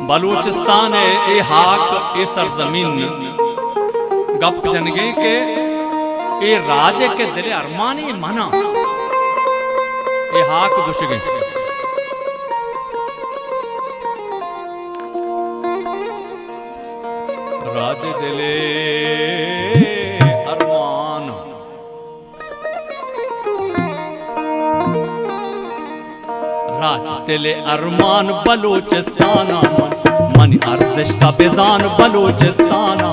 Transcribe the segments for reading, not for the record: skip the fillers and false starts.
बलूचिस्तान है ए हाक ए सरजमीन गप जनगे के ए राजे के दिले अरमानी मना ए हाक दुशगे राजे दिले अरमान राज दिले अरमान बलूचिस्ताना मन अर्जिश्ता बेजान बलूचिस्ताना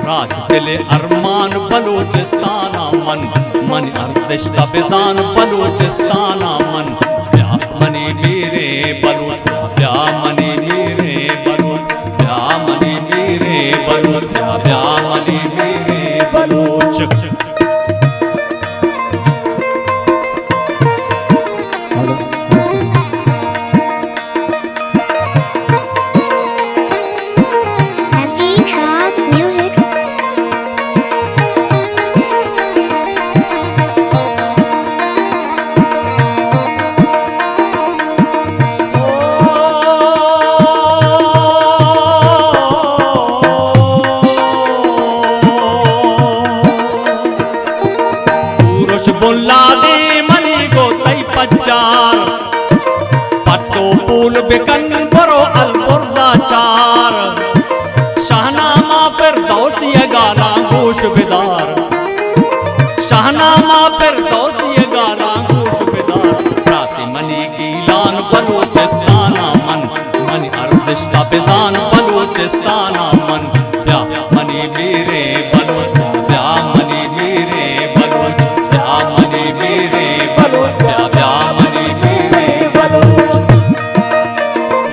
राज दिले अरमान बलूचिस्ताना मन अर्जिश्ता बेजान बलूचिस्ताना मन प्या मनी मेरे बलूच प्या मनी मेरे बलूच प्या मनी मेरे बलूच प्या मनी मेरे बलूच पट्टो पूल बिकन बरो अलबुर्जाचार शाहनामा फिरदौसी गाला गोश बिदार शाहनामा फिरदौसी गाला गोश बिदार प्राति मनी गीलान बलूचिस्ताना मन अर्जिश्ता बेजान बलूचिस्ताना मन प्या मनी मेरे बलूच प्या मनी मेरे बलूच प्या मनी मेरे बलूच प्या मनी मेरे बलूच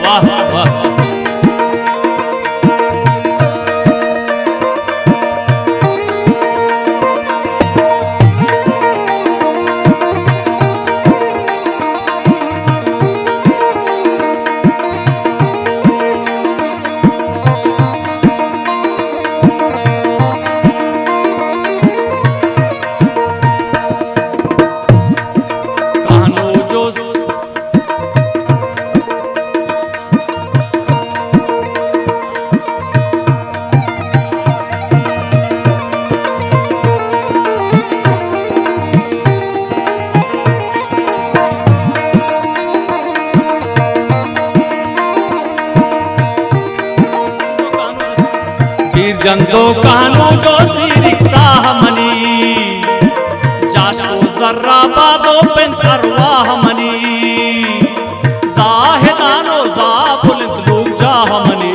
वाह वाह जंदो कानो जो रिक्शा मनी जाशो जर्रा बादो बिंत अरवाह मनी जाहिदानो जाबुलत लोग जाह मनी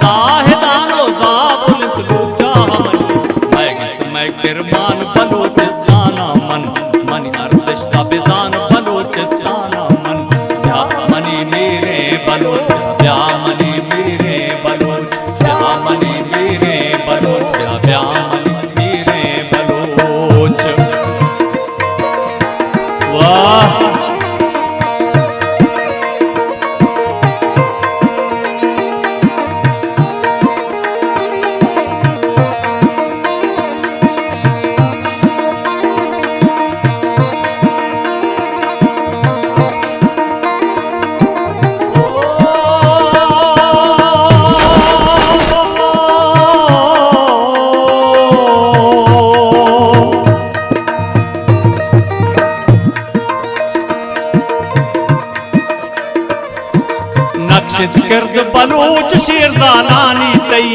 जाहिदानो जाबुलत लोग जाह मनी मैं किरमान बलूचिस्ताना मन अर्जिश्ता बेजान बलूचिस्ताना मन प्या मनी मेरे बलूच प्या मनी मेरे बलूच मनी मेरे बलूच प्या मनी मेरे बलूच वाह गर्द बलूच शेरदालानी तई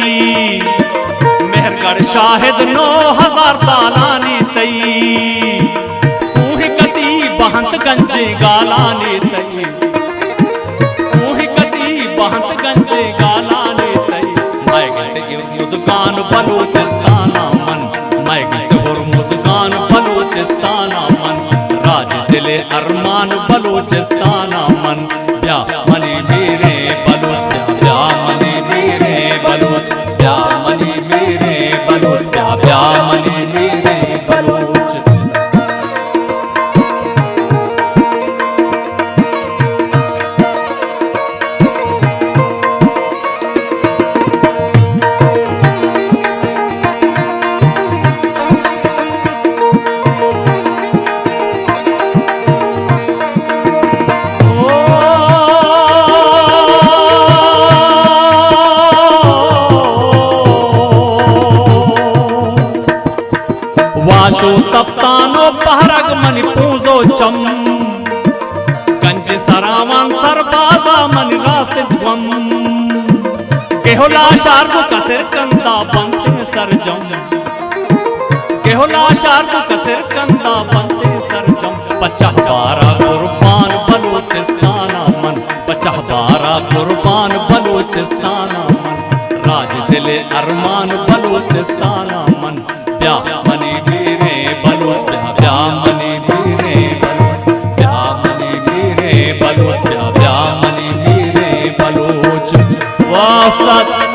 मेहरगढ़ शाहिद 9000 सालानी तई तूही कती बहंत गंजे गालानी तई तूही कती बहंत गंजे गालानी तई मैं गत मुस्कान बलूचिस्ताना मन मैं गत मुस्कान बलूचिस्ताना मन राज दिले अरमान बलूचिस्ताना मन प्या मनी मेरे बलूच प्या मनी मेरे बलूच प्या मनी मेरे बलूच प्या मनी मेरे बलूच Oh पहरग मनि पूजो चम गंज सरावन सरबाजा मनि रास्ते ध्वम केहोला शार्दु कसिर कंदा बनते सरजम केहोला शार्दु कसिर कंदा बनते सरजम 50-12 कुर्बान बलूचिस्ताना मन 50-12 कुर्बान बलूचिस्ताना मन राज दिले अरमान बलूचिस्ताना मन प्या